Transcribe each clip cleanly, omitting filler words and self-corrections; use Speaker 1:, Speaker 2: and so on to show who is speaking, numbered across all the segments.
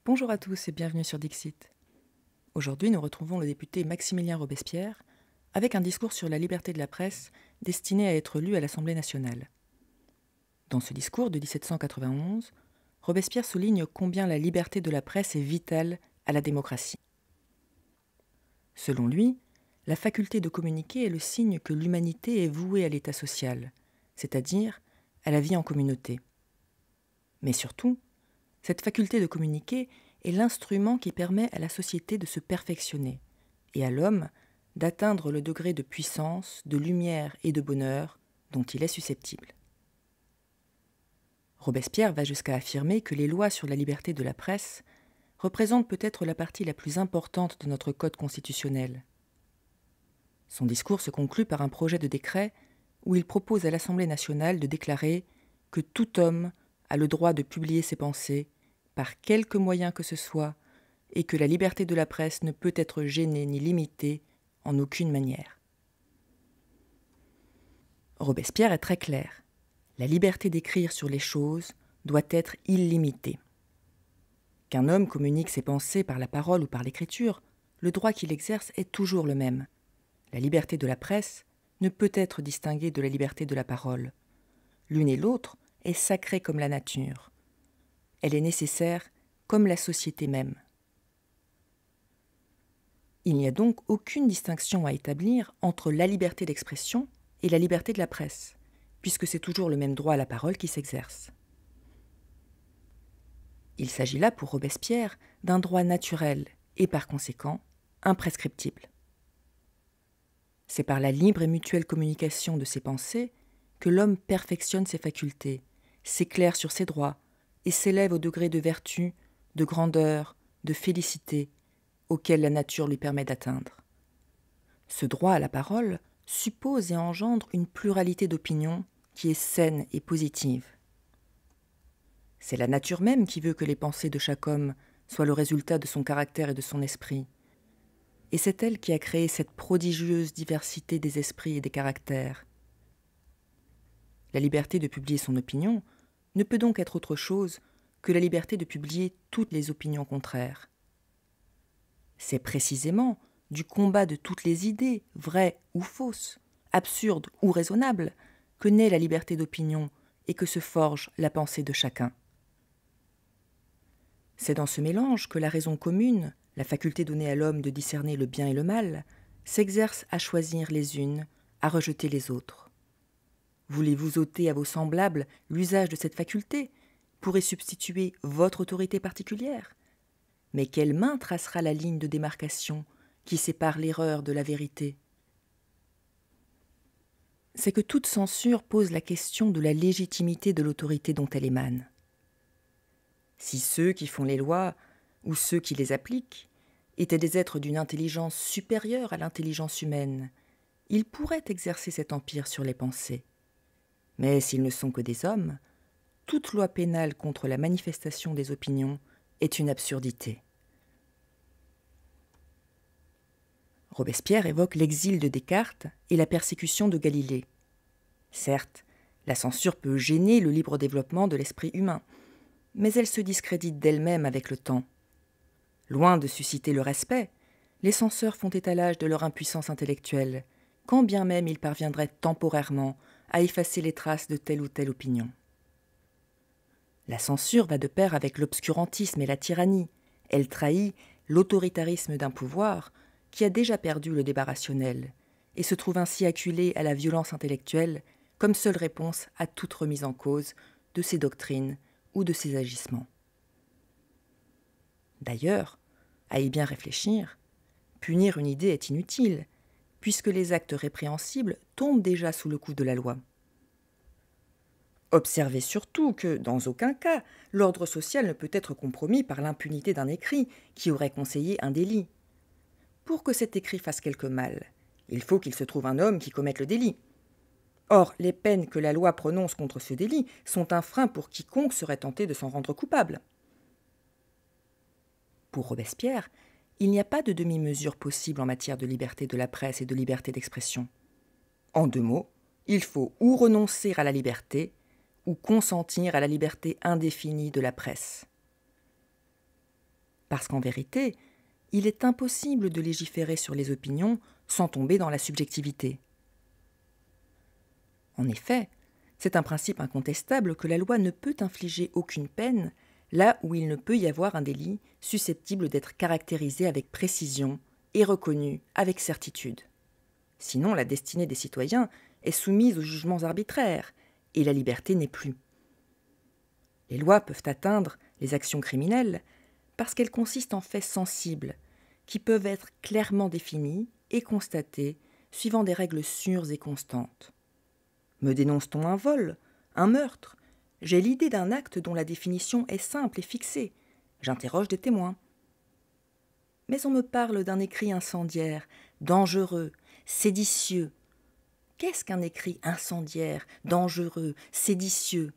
Speaker 1: Bonjour à tous et bienvenue sur Dixit. Aujourd'hui, nous retrouvons le député Maximilien Robespierre avec un discours sur la liberté de la presse destiné à être lu à l'Assemblée nationale. Dans ce discours de 1791, Robespierre souligne combien la liberté de la presse est vitale à la démocratie. Selon lui, la faculté de communiquer est le signe que l'humanité est vouée à l'état social, c'est-à-dire à la vie en communauté. Mais surtout, cette faculté de communiquer est l'instrument qui permet à la société de se perfectionner et à l'homme d'atteindre le degré de puissance, de lumière et de bonheur dont il est susceptible. Robespierre va jusqu'à affirmer que les lois sur la liberté de la presse représentent peut-être la partie la plus importante de notre code constitutionnel. Son discours se conclut par un projet de décret où il propose à l'Assemblée nationale de déclarer que tout homme a le droit de publier ses pensées par quelque moyen que ce soit, et que la liberté de la presse ne peut être gênée ni limitée en aucune manière. Robespierre est très clair. La liberté d'écrire sur les choses doit être illimitée. Qu'un homme communique ses pensées par la parole ou par l'écriture, le droit qu'il exerce est toujours le même. La liberté de la presse ne peut être distinguée de la liberté de la parole. L'une et l'autre est sacrée comme la nature. Elle est nécessaire comme la société même. Il n'y a donc aucune distinction à établir entre la liberté d'expression et la liberté de la presse, puisque c'est toujours le même droit à la parole qui s'exerce. Il s'agit là pour Robespierre d'un droit naturel et par conséquent imprescriptible. C'est par la libre et mutuelle communication de ses pensées que l'homme perfectionne ses facultés, s'éclaire sur ses droits et s'élève au degré de vertu, de grandeur, de félicité auquel la nature lui permet d'atteindre. Ce droit à la parole suppose et engendre une pluralité d'opinions qui est saine et positive. C'est la nature même qui veut que les pensées de chaque homme soient le résultat de son caractère et de son esprit. Et c'est elle qui a créé cette prodigieuse diversité des esprits et des caractères. La liberté de publier son opinion ne peut donc être autre chose que la liberté de publier toutes les opinions contraires. C'est précisément du combat de toutes les idées, vraies ou fausses, absurdes ou raisonnables, que naît la liberté d'opinion et que se forge la pensée de chacun. C'est dans ce mélange que la raison commune, la faculté donnée à l'homme de discerner le bien et le mal, s'exerce à choisir les unes, à rejeter les autres. Voulez-vous ôter à vos semblables l'usage de cette faculté pour y substituer votre autorité particulière ? Mais quelle main tracera la ligne de démarcation qui sépare l'erreur de la vérité ? C'est que toute censure pose la question de la légitimité de l'autorité dont elle émane. Si ceux qui font les lois, ou ceux qui les appliquent, étaient des êtres d'une intelligence supérieure à l'intelligence humaine, ils pourraient exercer cet empire sur les pensées. Mais s'ils ne sont que des hommes, toute loi pénale contre la manifestation des opinions est une absurdité. Robespierre évoque l'exil de Descartes et la persécution de Galilée. Certes, la censure peut gêner le libre développement de l'esprit humain, mais elle se discrédite d'elle-même avec le temps. Loin de susciter le respect, les censeurs font étalage de leur impuissance intellectuelle, quand bien même ils parviendraient temporairement à effacer les traces de telle ou telle opinion. La censure va de pair avec l'obscurantisme et la tyrannie. Elle trahit l'autoritarisme d'un pouvoir qui a déjà perdu le débat rationnel et se trouve ainsi acculé à la violence intellectuelle comme seule réponse à toute remise en cause de ses doctrines ou de ses agissements. D'ailleurs, à y bien réfléchir, punir une idée est inutile, puisque les actes répréhensibles tombent déjà sous le coup de la loi. Observez surtout que, dans aucun cas, l'ordre social ne peut être compromis par l'impunité d'un écrit qui aurait conseillé un délit. Pour que cet écrit fasse quelque mal, il faut qu'il se trouve un homme qui commette le délit. Or, les peines que la loi prononce contre ce délit sont un frein pour quiconque serait tenté de s'en rendre coupable. Pour Robespierre, il n'y a pas de demi-mesure possible en matière de liberté de la presse et de liberté d'expression. En 2 mots, il faut ou renoncer à la liberté, ou consentir à la liberté indéfinie de la presse. Parce qu'en vérité, il est impossible de légiférer sur les opinions sans tomber dans la subjectivité. En effet, c'est un principe incontestable que la loi ne peut infliger aucune peine là où il ne peut y avoir un délit susceptible d'être caractérisé avec précision et reconnu avec certitude. Sinon, la destinée des citoyens est soumise aux jugements arbitraires et la liberté n'est plus. Les lois peuvent atteindre les actions criminelles parce qu'elles consistent en faits sensibles qui peuvent être clairement définis et constatés suivant des règles sûres et constantes. Me dénonce-t-on un vol, un meurtre? J'ai l'idée d'un acte dont la définition est simple et fixée. J'interroge des témoins. Mais on me parle d'un écrit incendiaire, dangereux, séditieux. Qu'est-ce qu'un écrit incendiaire, dangereux, séditieux?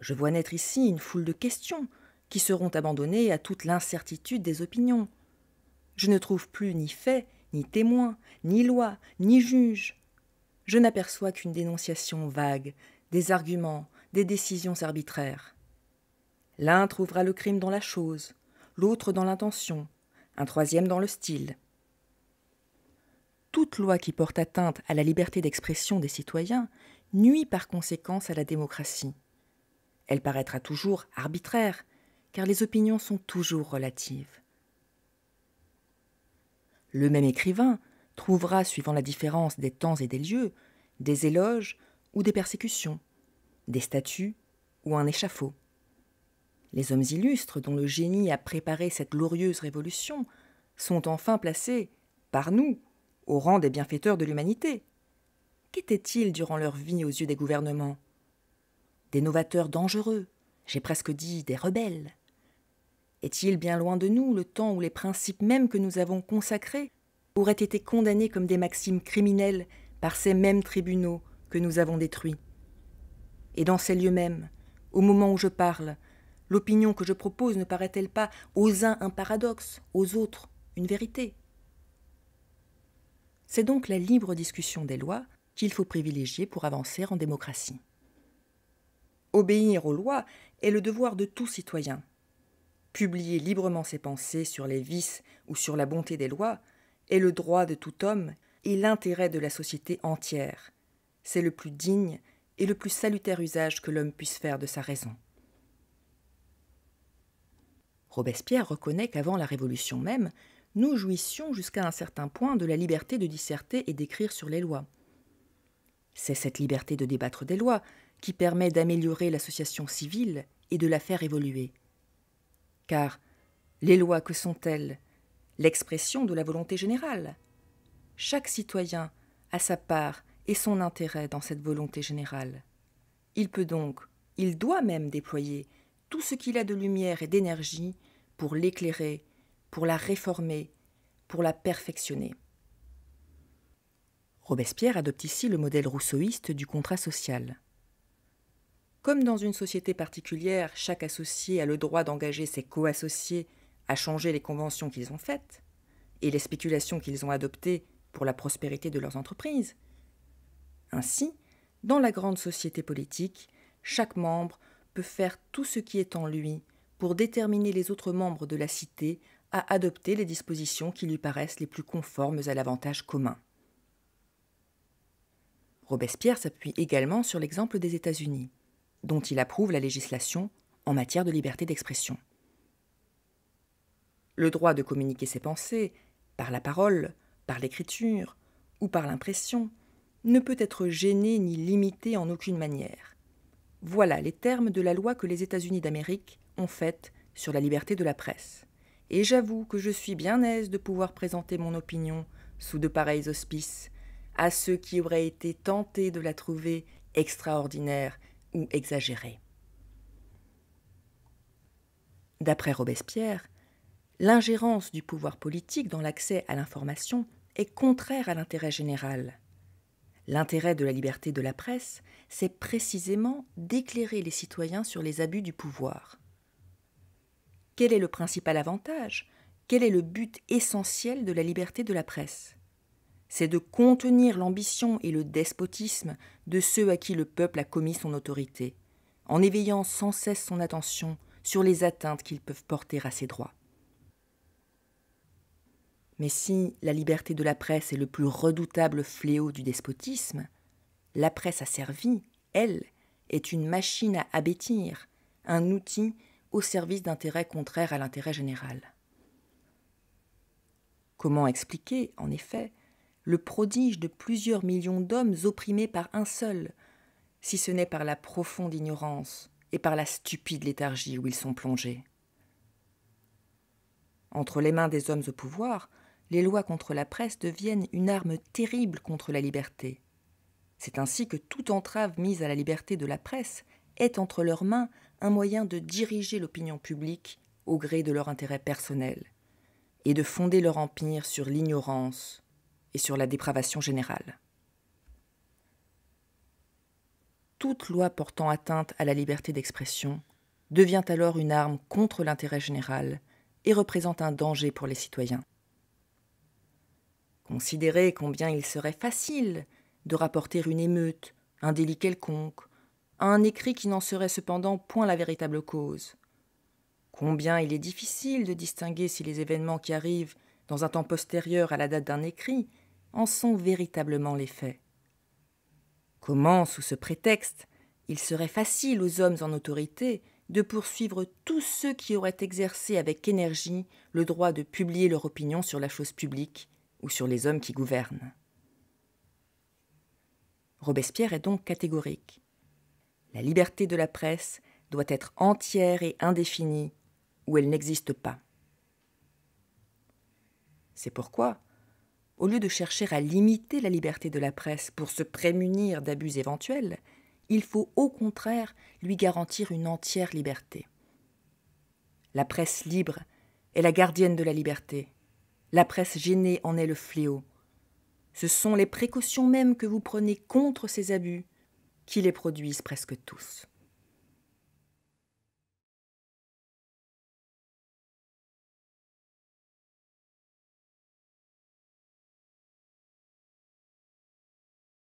Speaker 1: Je vois naître ici une foule de questions qui seront abandonnées à toute l'incertitude des opinions. Je ne trouve plus ni fait, ni témoin, ni loi, ni juge. Je n'aperçois qu'une dénonciation vague, des arguments, des décisions arbitraires. L'un trouvera le crime dans la chose, l'autre dans l'intention, un troisième dans le style. Toute loi qui porte atteinte à la liberté d'expression des citoyens nuit par conséquence à la démocratie. Elle paraîtra toujours arbitraire, car les opinions sont toujours relatives. Le même écrivain trouvera, suivant la différence des temps et des lieux, des éloges ou des persécutions, des statues ou un échafaud. Les hommes illustres dont le génie a préparé cette glorieuse révolution sont enfin placés, par nous, au rang des bienfaiteurs de l'humanité. Qu'étaient-ils durant leur vie aux yeux des gouvernements? Des novateurs dangereux, j'ai presque dit des rebelles. Est-il bien loin de nous le temps où les principes mêmes que nous avons consacrés auraient été condamnés comme des maximes criminelles par ces mêmes tribunaux que nous avons détruits? Et dans ces lieux mêmes, au moment où je parle, l'opinion que je propose ne paraît-elle pas aux uns un paradoxe, aux autres une vérité? C'est donc la libre discussion des lois qu'il faut privilégier pour avancer en démocratie. Obéir aux lois est le devoir de tout citoyen. Publier librement ses pensées sur les vices ou sur la bonté des lois est le droit de tout homme et l'intérêt de la société entière. C'est le plus digne et le plus salutaire usage que l'homme puisse faire de sa raison. Robespierre reconnaît qu'avant la Révolution même, nous jouissions jusqu'à un certain point de la liberté de disserter et d'écrire sur les lois. C'est cette liberté de débattre des lois qui permet d'améliorer l'association civile et de la faire évoluer. Car les lois, que sont-elles? L'expression de la volonté générale. Chaque citoyen a sa part et son intérêt dans cette volonté générale. Il peut donc, il doit même déployer tout ce qu'il a de lumière et d'énergie pour l'éclairer, pour la réformer, pour la perfectionner. Robespierre adopte ici le modèle rousseauiste du contrat social. Comme dans une société particulière, chaque associé a le droit d'engager ses co-associés à changer les conventions qu'ils ont faites et les spéculations qu'ils ont adoptées pour la prospérité de leurs entreprises. Ainsi, dans la grande société politique, chaque membre peut faire tout ce qui est en lui pour déterminer les autres membres de la cité à adopter les dispositions qui lui paraissent les plus conformes à l'avantage commun. Robespierre s'appuie également sur l'exemple des États-Unis, dont il approuve la législation en matière de liberté d'expression. Le droit de communiquer ses pensées, par la parole, par l'écriture ou par l'impression, ne peut être gêné ni limité en aucune manière. Voilà les termes de la loi que les États-Unis d'Amérique ont faite sur la liberté de la presse. Et j'avoue que je suis bien aise de pouvoir présenter mon opinion sous de pareils auspices à ceux qui auraient été tentés de la trouver extraordinaire ou exagérée. D'après Robespierre, l'ingérence du pouvoir politique dans l'accès à l'information est contraire à l'intérêt général. L'intérêt de la liberté de la presse, c'est précisément d'éclairer les citoyens sur les abus du pouvoir. Quel est le principal avantage? Quel est le but essentiel de la liberté de la presse? C'est de contenir l'ambition et le despotisme de ceux à qui le peuple a commis son autorité, en éveillant sans cesse son attention sur les atteintes qu'ils peuvent porter à ses droits. Mais si la liberté de la presse est le plus redoutable fléau du despotisme, la presse asservie, elle, est une machine à abêtir, un outil au service d'intérêts contraires à l'intérêt général. Comment expliquer, en effet, le prodige de plusieurs millions d'hommes opprimés par un seul, si ce n'est par la profonde ignorance et par la stupide léthargie où ils sont plongés? Entre les mains des hommes au pouvoir, les lois contre la presse deviennent une arme terrible contre la liberté. C'est ainsi que toute entrave mise à la liberté de la presse est entre leurs mains un moyen de diriger l'opinion publique au gré de leur intérêt personnel et de fonder leur empire sur l'ignorance et sur la dépravation générale. Toute loi portant atteinte à la liberté d'expression devient alors une arme contre l'intérêt général et représente un danger pour les citoyens. Considérez combien il serait facile de rapporter une émeute, un délit quelconque, à un écrit qui n'en serait cependant point la véritable cause. Combien il est difficile de distinguer si les événements qui arrivent dans un temps postérieur à la date d'un écrit en sont véritablement les faits. Comment, sous ce prétexte, il serait facile aux hommes en autorité de poursuivre tous ceux qui auraient exercé avec énergie le droit de publier leur opinion sur la chose publique ou sur les hommes qui gouvernent. Robespierre est donc catégorique. La liberté de la presse doit être entière et indéfinie ou elle n'existe pas. C'est pourquoi, au lieu de chercher à limiter la liberté de la presse pour se prémunir d'abus éventuels, il faut au contraire lui garantir une entière liberté. La presse libre est la gardienne de la liberté. La presse gênée en est le fléau. Ce sont les précautions mêmes que vous prenez contre ces abus qui les produisent presque tous.